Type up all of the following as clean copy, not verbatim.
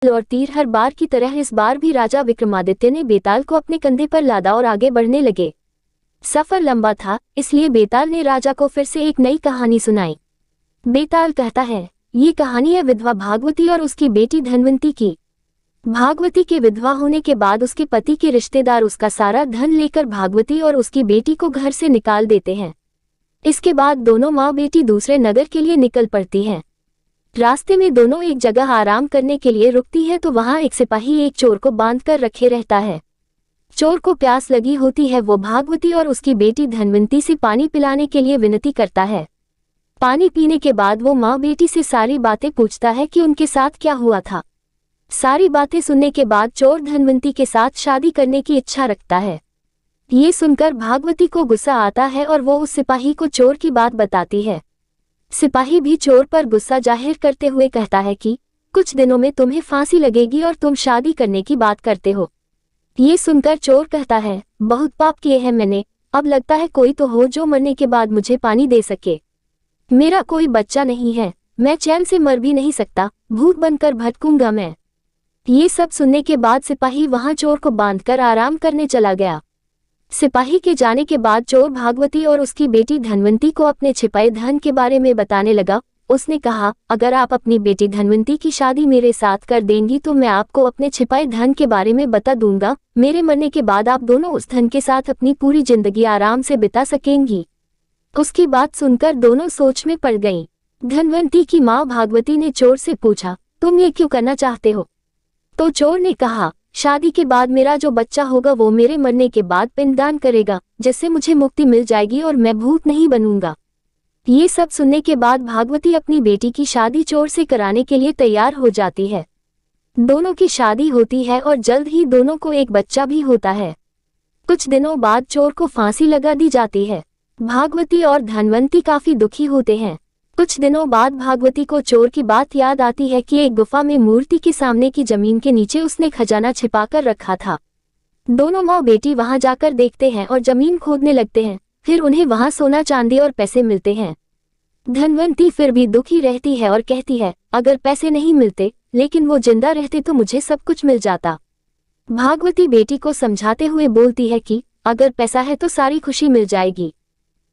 और तीर हर बार की तरह इस बार भी राजा विक्रमादित्य ने बेताल को अपने कंधे पर लादा और आगे बढ़ने लगे। सफर लंबा था, इसलिए बेताल ने राजा को फिर से एक नई कहानी सुनाई। बेताल कहता है, ये कहानी है विधवा भागवती और उसकी बेटी धनवंती की। भागवती के विधवा होने के बाद उसके पति के रिश्तेदार उसका सारा धन लेकर भागवती और उसकी बेटी को घर से निकाल देते हैं। इसके बाद दोनों माँ बेटी दूसरे नगर के लिए निकल पड़ती हैं। रास्ते में दोनों एक जगह आराम करने के लिए रुकती है तो वहां एक सिपाही एक चोर को बांध कर रखे रहता है। चोर को प्यास लगी होती है, वो भागवती और उसकी बेटी धनवंती से पानी पिलाने के लिए विनती करता है। पानी पीने के बाद वो माँ बेटी से सारी बातें पूछता है कि उनके साथ क्या हुआ था। सारी बातें सुनने के बाद चोर धनवंती के साथ शादी करने की इच्छा रखता है। ये सुनकर भागवती को गुस्सा आता है और वो उस सिपाही को चोर की बात बताती है। सिपाही भी चोर पर गुस्सा जाहिर करते हुए कहता है कि कुछ दिनों में तुम्हें फांसी लगेगी और तुम शादी करने की बात करते हो। ये सुनकर चोर कहता है, बहुत पाप किए हैं मैंने, अब लगता है कोई तो हो जो मरने के बाद मुझे पानी दे सके। मेरा कोई बच्चा नहीं है, मैं चैन से मर भी नहीं सकता, भूत बनकर भटकूंगा मैं। ये सब सुनने के बाद सिपाही वहां चोर को बांधकर आराम करने चला गया। सिपाही के जाने के बाद चोर भागवती और उसकी बेटी धनवंती को अपने छिपाए धन के बारे में बताने लगा। उसने कहा, अगर आप अपनी बेटी धनवंती की शादी मेरे साथ कर देंगी तो मैं आपको अपने छिपाए धन के बारे में बता दूंगा। मेरे मरने के बाद आप दोनों उस धन के साथ अपनी पूरी जिंदगी आराम से बिता सकेंगी। उसकी बात सुनकर दोनों सोच में पड़ गईं। धनवंती की माँ भागवती ने चोर से पूछा, तुम ये क्यों करना चाहते हो? तो चोर ने कहा, शादी के बाद मेरा जो बच्चा होगा वो मेरे मरने के बाद पिंडदान करेगा, जिससे मुझे मुक्ति मिल जाएगी और मैं भूत नहीं बनूंगा। ये सब सुनने के बाद भागवती अपनी बेटी की शादी चोर से कराने के लिए तैयार हो जाती है। दोनों की शादी होती है और जल्द ही दोनों को एक बच्चा भी होता है। कुछ दिनों बाद चोर को फांसी लगा दी जाती है। भागवती और धनवंती काफी दुखी होते हैं। कुछ दिनों बाद भागवती को चोर की बात याद आती है कि एक गुफा में मूर्ति के सामने की जमीन के नीचे उसने खजाना छिपाकर रखा था। दोनों माँ बेटी वहां जाकर देखते हैं और जमीन खोदने लगते हैं। फिर उन्हें वहां सोना चांदी और पैसे मिलते हैं। धनवंती फिर भी दुखी रहती है और कहती है, अगर पैसे नहीं मिलते लेकिन वो जिंदा रहते तो मुझे सब कुछ मिल जाता। भागवती बेटी को समझाते हुए बोलती है कि अगर पैसा है तो सारी खुशी मिल जाएगी।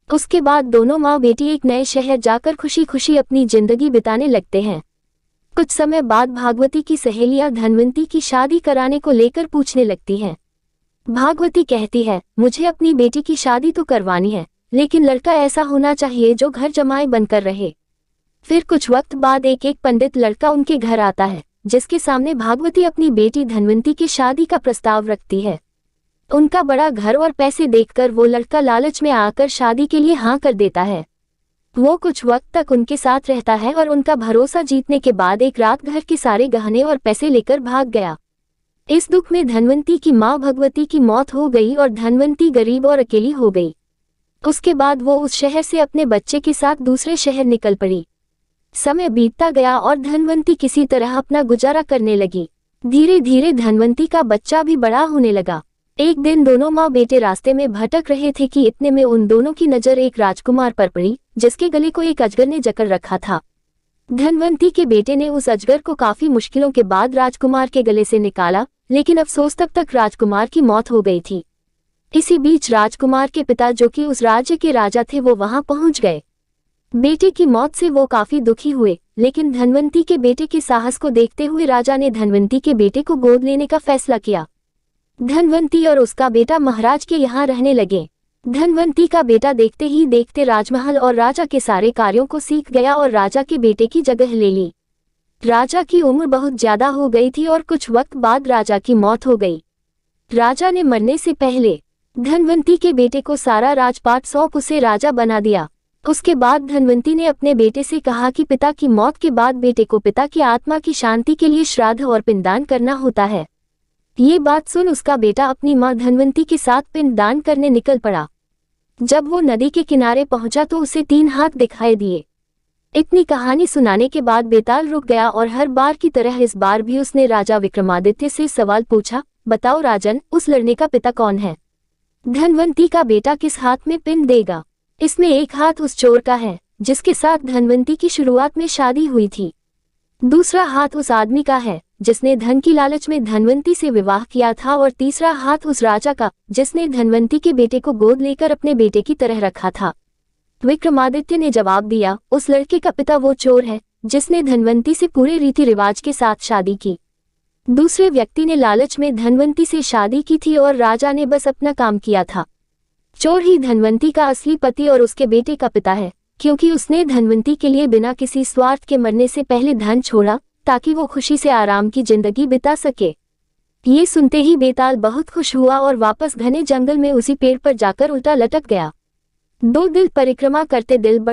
उसके बाद दोनों माँ बेटी एक नए शहर जाकर खुशी खुशी अपनी जिंदगी बिताने लगते हैं। कुछ समय बाद भागवती की सहेलियां धनवंती की शादी कराने को लेकर पूछने लगती हैं। भागवती कहती है, मुझे अपनी बेटी की शादी तो करवानी है, लेकिन लड़का ऐसा होना चाहिए जो घर जमाई बनकर रहे। फिर कुछ वक्त बाद एक पंडित लड़का उनके घर आता है, जिसके सामने भागवती अपनी बेटी धनवंती की शादी का प्रस्ताव रखती है। उनका बड़ा घर और पैसे देखकर वो लड़का लालच में आकर शादी के लिए हाँ कर देता है। वो कुछ वक्त तक उनके साथ रहता है और उनका भरोसा जीतने के बाद एक रात घर के सारे गहने और पैसे लेकर भाग गया। इस दुख में धनवंती की माँ भगवती की मौत हो गई और धनवंती गरीब और अकेली हो गई। उसके बाद वो उस शहर से अपने बच्चे के साथ दूसरे शहर निकल पड़ी। समय बीतता गया और धनवंती किसी तरह अपना गुजारा करने लगी। धीरे धीरे धनवंती का बच्चा भी बड़ा होने लगा। एक दिन दोनों माँ बेटे रास्ते में भटक रहे थे कि इतने में उन दोनों की नजर एक राजकुमार पर पड़ी, जिसके गले को एक अजगर ने जकड़ रखा था। धनवंती के बेटे ने उस अजगर को काफी मुश्किलों के बाद राजकुमार के गले से निकाला, लेकिन अफसोस तक राजकुमार की मौत हो गई थी। इसी बीच राजकुमार के पिता, जो कि उस राज्य के राजा थे, वो वहां पहुंच गए। बेटे की मौत से वो काफी दुखी हुए, लेकिन धनवंती के बेटे के साहस को देखते हुए राजा ने धनवंती के बेटे को गोद लेने का फैसला किया। धनवंती और उसका बेटा महाराज के यहाँ रहने लगे। धनवंती का बेटा देखते ही देखते राजमहल और राजा के सारे कार्यों को सीख गया और राजा के बेटे की जगह ले ली। राजा की उम्र बहुत ज्यादा हो गई थी और कुछ वक्त बाद राजा की मौत हो गई। राजा ने मरने से पहले धनवंती के बेटे को सारा राजपाट सौंप उसे राजा बना दिया। उसके बाद धनवंती ने अपने बेटे से कहा कि पिता की मौत के बाद बेटे को पिता की आत्मा की शांति के लिए श्राद्ध और पिंडदान करना होता है। ये बात सुन उसका बेटा अपनी मां धनवंती के साथ पिंडदान करने निकल पड़ा। जब वो नदी के किनारे पहुंचा तो उसे 3 हाथ दिखाई दिए। इतनी कहानी सुनाने के बाद बेताल रुक गया और हर बार की तरह इस बार भी उसने राजा विक्रमादित्य से सवाल पूछा, बताओ राजन, उस लड़ने का पिता कौन है? धनवंती का बेटा किस हाथ में पिंड देगा? इसमें एक हाथ उस चोर का है जिसके साथ धनवंती की शुरुआत में शादी हुई थी। दूसरा हाथ उस आदमी का है जिसने धन की लालच में धनवंती से विवाह किया था, और तीसरा हाथ उस राजा का जिसने धनवंती के बेटे को गोद लेकर अपने बेटे की तरह रखा था। विक्रमादित्य ने जवाब दिया, उस लड़के का पिता वो चोर है जिसने धनवंती से पूरे रीति रिवाज के साथ शादी की। दूसरे व्यक्ति ने लालच में धनवंती से शादी की थी और राजा ने बस अपना काम किया था। चोर ही धनवंती का असली पति और उसके बेटे का पिता है, क्योंकि उसने धनवंती के लिए बिना किसी स्वार्थ के मरने से पहले धन छोड़ा ताकि वो खुशी से आराम की जिंदगी बिता सके। ये सुनते ही बेताल बहुत खुश हुआ और वापस घने जंगल में उसी पेड़ पर जाकर उल्टा लटक गया। 2 दिल परिक्रमा करते दिल